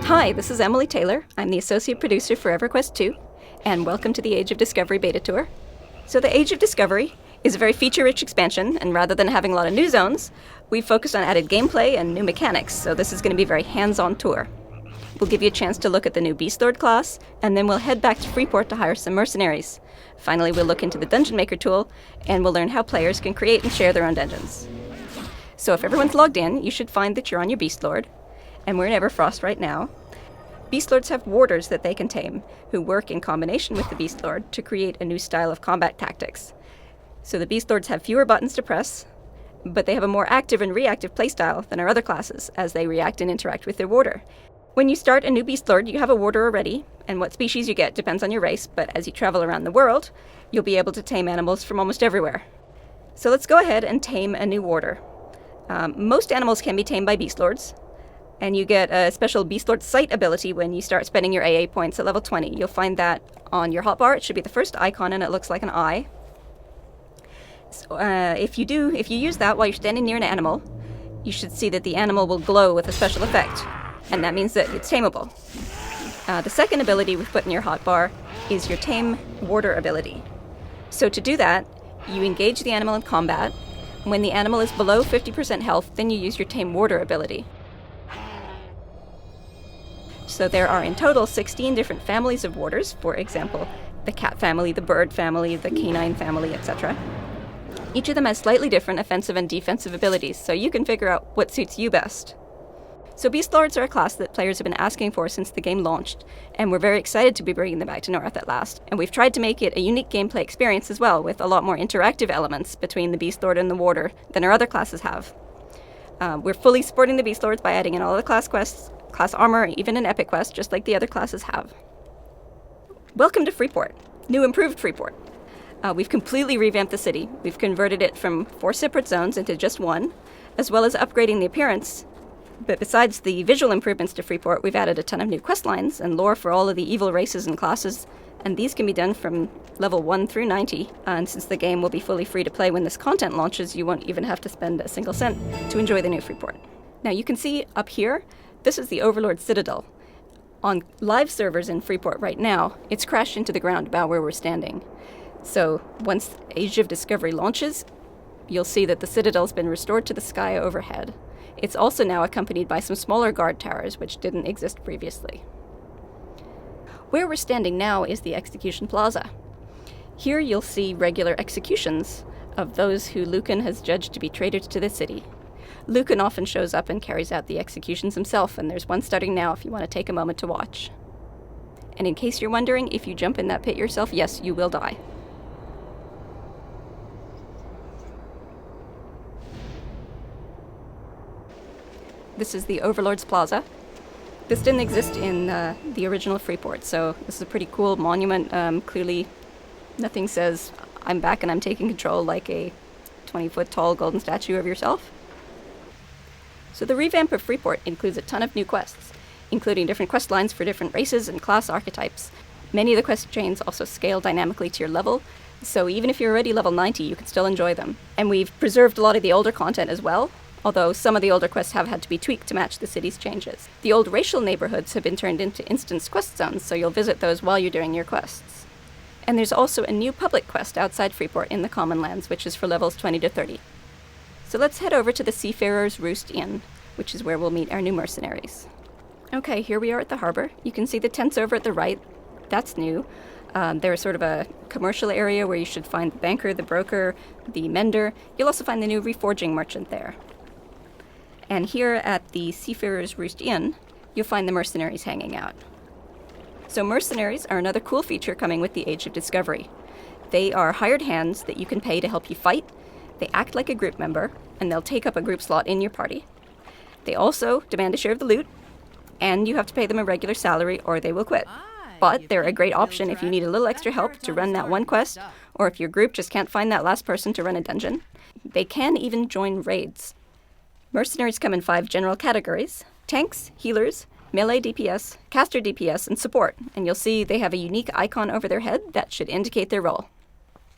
Hi, this is Emily Taylor. I'm the associate producer for EverQuest II, and welcome to the Age of Discovery beta tour. So the Age of Discovery is a very feature-rich expansion, and rather than having a lot of new zones, we've focused on added gameplay and new mechanics, so this is going to be a very hands-on tour. We'll give you a chance to look at the new Beast Lord class, and then we'll head back to Freeport to hire some mercenaries. Finally, we'll look into the Dungeon Maker tool, and we'll learn how players can create and share their own dungeons. So if everyone's logged in, you should find that you're on your Beast Lord, and we're in Everfrost right now. Beast Lords have warders that they can tame, who work in combination with the Beast Lord to create a new style of combat tactics. So the Beast Lords have fewer buttons to press, but they have a more active and reactive playstyle than our other classes, as they react and interact with their warder. When you start a new Beast Lord, you have a warder already, and what species you get depends on your race, but as you travel around the world, you'll be able to tame animals from almost everywhere. So let's go ahead and tame a new warder. Most animals can be tamed by Beast Lords, and you get a special Beast Lord Sight ability when you start spending your AA points at level 20. You'll find that on your hotbar. It should be the first icon, and it looks like an eye. So, if you use that while you're standing near an animal, you should see that the animal will glow with a special effect, and that means that it's tameable. The second ability we've put in your hotbar is your Tame Warder ability. So to do that, you engage the animal in combat. When the animal is below 50% health, then you use your Tame Warder ability. So there are in total 16 different families of warders, for example, the cat family, the bird family, the canine family, etc. Each of them has slightly different offensive and defensive abilities, so you can figure out what suits you best. So Beast Lords are a class that players have been asking for since the game launched, and we're very excited to be bringing them back to North at last. And we've tried to make it a unique gameplay experience as well, with a lot more interactive elements between the Beast Lord and the Warder than our other classes have. We're fully supporting the Beast Lords by adding in all the class quests, class armor, even an epic quest, just like the other classes have. Welcome to Freeport, new improved Freeport. We've completely revamped the city. We've converted it from 4 separate zones into just one, as well as upgrading the appearance. But besides the visual improvements to Freeport, we've added a ton of new quest lines and lore for all of the evil races and classes, and these can be done from level 1 through 90. And since the game will be fully free to play when this content launches, you won't even have to spend a single cent to enjoy the new Freeport. Now you can see up here, this is the Overlord Citadel. On live servers in Freeport right now, it's crashed into the ground about where we're standing. So once Age of Discovery launches, you'll see that the Citadel's been restored to the sky overhead. It's also now accompanied by some smaller guard towers, which didn't exist previously. Where we're standing now is the Execution Plaza. Here you'll see regular executions of those who Lucan has judged to be traitors to the city. Lucan often shows up and carries out the executions himself, and there's one starting now if you want to take a moment to watch. And in case you're wondering, if you jump in that pit yourself, yes, you will die. This is the Overlord's Plaza. This didn't exist in the original Freeport, so this is a pretty cool monument. Clearly, nothing says, I'm back and I'm taking control, like a 20-foot tall golden statue of yourself. So the revamp of Freeport includes a ton of new quests, including different quest lines for different races and class archetypes. Many of the quest chains also scale dynamically to your level, so even if you're already level 90, you can still enjoy them. And we've preserved a lot of the older content as well, although some of the older quests have had to be tweaked to match the city's changes. The old racial neighborhoods have been turned into instance quest zones, so you'll visit those while you're doing your quests. And there's also a new public quest outside Freeport in the Common Lands, which is for levels 20 to 30. So let's head over to the Seafarer's Roost Inn, which is where we'll meet our new mercenaries. Okay, here we are at the harbor. You can see the tents over at the right. That's new. There's sort of a commercial area where you should find the banker, the broker, the mender. You'll also find the new reforging merchant there. And here at the Seafarer's Roost Inn, you'll find the mercenaries hanging out. So mercenaries are another cool feature coming with the Age of Discovery. They are hired hands that you can pay to help you fight. They act like a group member, and they'll take up a group slot in your party. They also demand a share of the loot, and you have to pay them a regular salary or they will quit. But they're a great option if you need a little extra help to run that one quest, or if your group just can't find that last person to run a dungeon. They can even join raids. Mercenaries come in 5 general categories: tanks, healers, melee DPS, caster DPS, and support. And you'll see they have a unique icon over their head that should indicate their role.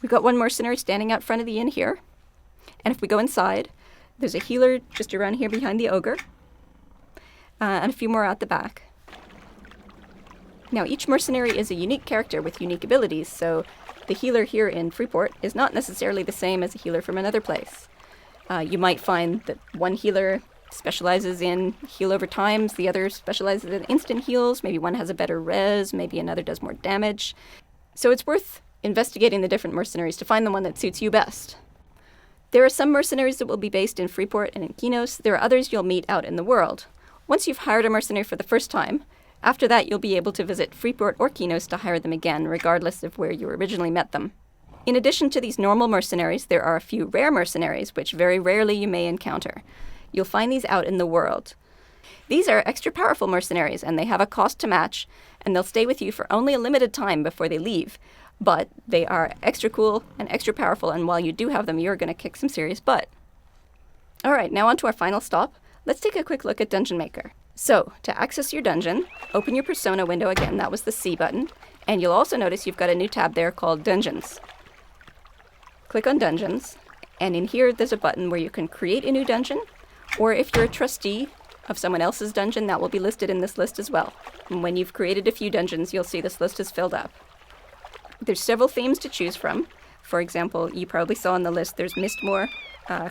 We've got one mercenary standing out front of the inn here. And if we go inside, there's a healer just around here behind the ogre, and a few more out the back. Now, each mercenary is a unique character with unique abilities, so the healer here in Freeport is not necessarily the same as a healer from another place. You might find that one healer specializes in heal over times, the other specializes in instant heals, maybe one has a better res, maybe another does more damage. So it's worth investigating the different mercenaries to find the one that suits you best. There are some mercenaries that will be based in Freeport and in Kinos. There are others you'll meet out in the world. Once you've hired a mercenary for the first time, after that you'll be able to visit Freeport or Kinos to hire them again, regardless of where you originally met them. In addition to these normal mercenaries, there are a few rare mercenaries, which very rarely you may encounter. You'll find these out in the world. These are extra powerful mercenaries, and they have a cost to match, and they'll stay with you for only a limited time before they leave. But they are extra cool and extra powerful, and while you do have them, you're going to kick some serious butt. Alright, now on to our final stop. Let's take a quick look at Dungeon Maker. So, to access your dungeon, open your persona window again, that was the C button, and you'll also notice you've got a new tab there called Dungeons. Click on Dungeons, and in here there's a button where you can create a new dungeon, or if you're a trustee of someone else's dungeon, that will be listed in this list as well. And when you've created a few dungeons, you'll see this list is filled up. There's several themes to choose from. For example, you probably saw on the list there's Mistmoor,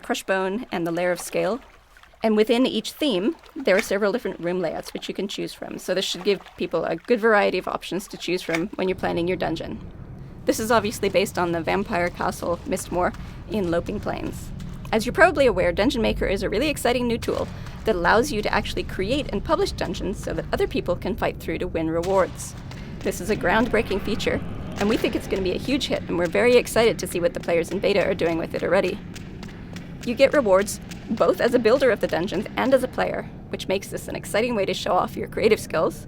Crushbone, and the Lair of Scale. And within each theme, there are several different room layouts which you can choose from. So this should give people a good variety of options to choose from when you're planning your dungeon. This is obviously based on the Vampire Castle Mistmoor in Loping Plains. As you're probably aware, Dungeon Maker is a really exciting new tool that allows you to actually create and publish dungeons so that other people can fight through to win rewards. This is a groundbreaking feature, and we think it's going to be a huge hit, and we're very excited to see what the players in beta are doing with it already. You get rewards both as a builder of the dungeons and as a player, which makes this an exciting way to show off your creative skills.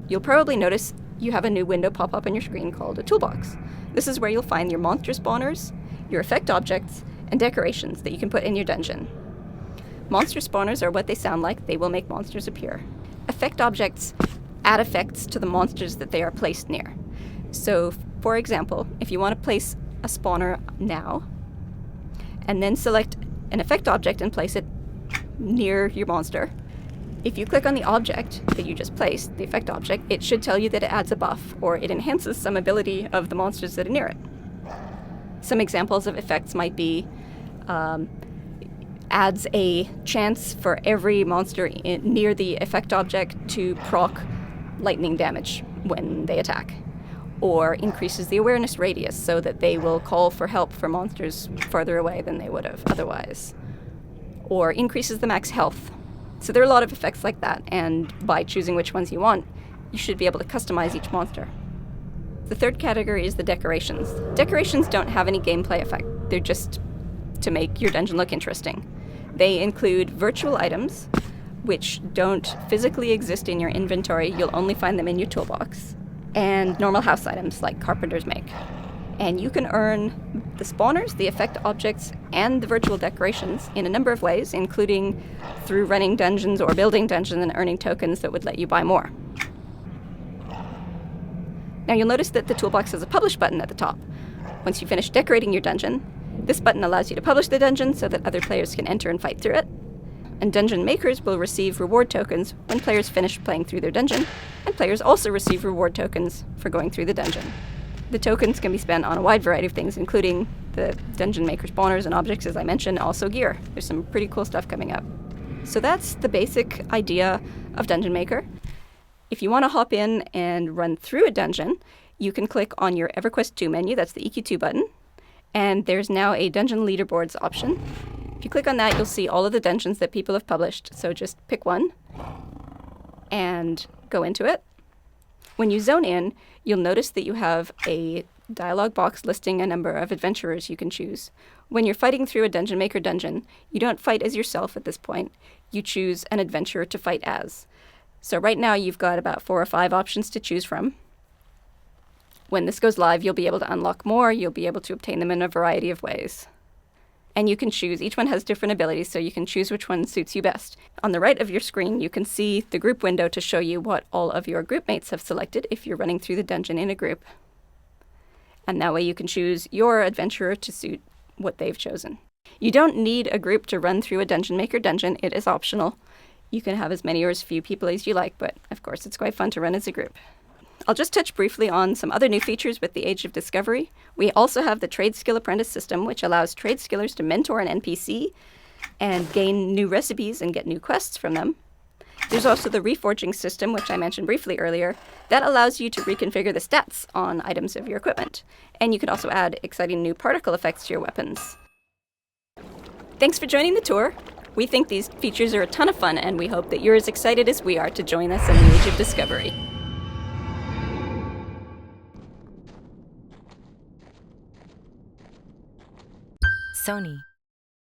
You'll probably notice you have a new window pop up on your screen called a toolbox. This is where you'll find your monster spawners, your effect objects, and decorations that you can put in your dungeon. Monster spawners are what they sound like. They will make monsters appear. Effect objects add effects to the monsters that they are placed near. So, for example, if you want to place a spawner now, and then select an effect object and place it near your monster, if you click on the object that you just placed, the effect object, it should tell you that it adds a buff, or it enhances some ability of the monsters that are near it. Some examples of effects might be adds a chance for every monster near the effect object to proc lightning damage when they attack, or increases the awareness radius so that they will call for help for monsters farther away than they would have otherwise, or increases the max health. So there are a lot of effects like that, and by choosing which ones you want, you should be able to customize each monster. The third category is the decorations. Decorations don't have any gameplay effect. They're just to make your dungeon look interesting. They include virtual items, which don't physically exist in your inventory. You'll only find them in your toolbox. And normal house items like carpenters make. And you can earn the spawners, the effect objects, and the virtual decorations in a number of ways, including through running dungeons or building dungeons and earning tokens that would let you buy more. Now you'll notice that the toolbox has a publish button at the top. Once you finish decorating your dungeon, this button allows you to publish the dungeon so that other players can enter and fight through it. And dungeon makers will receive reward tokens when players finish playing through their dungeon, and players also receive reward tokens for going through the dungeon. The tokens can be spent on a wide variety of things, including the Dungeon Maker spawners and objects, as I mentioned, also gear. There's some pretty cool stuff coming up. So that's the basic idea of Dungeon Maker. If you want to hop in and run through a dungeon, you can click on your EverQuest II menu, that's the EQ2 button, and there's now a Dungeon Leaderboards option. If you click on that, you'll see all of the dungeons that people have published, so just pick one and go into it. When you zone in, you'll notice that you have a dialog box listing a number of adventurers you can choose. When you're fighting through a Dungeon Maker dungeon, you don't fight as yourself at this point. You choose an adventurer to fight as. So right now you've got about 4 or 5 options to choose from. When this goes live, you'll be able to unlock more. You'll be able to obtain them in a variety of ways. And you can choose, each one has different abilities, so you can choose which one suits you best. On the right of your screen, you can see the group window to show you what all of your group mates have selected if you're running through the dungeon in a group. And that way you can choose your adventurer to suit what they've chosen. You don't need a group to run through a Dungeon Maker dungeon. It is optional. You can have as many or as few people as you like, but of course it's quite fun to run as a group. I'll just touch briefly on some other new features with the Age of Discovery. We also have the Trade Skill Apprentice system, which allows trade skillers to mentor an NPC and gain new recipes and get new quests from them. There's also the reforging system, which I mentioned briefly earlier, that allows you to reconfigure the stats on items of your equipment. And you can also add exciting new particle effects to your weapons. Thanks for joining the tour. We think these features are a ton of fun, and we hope that you're as excited as we are to join us in the Age of Discovery. Sony.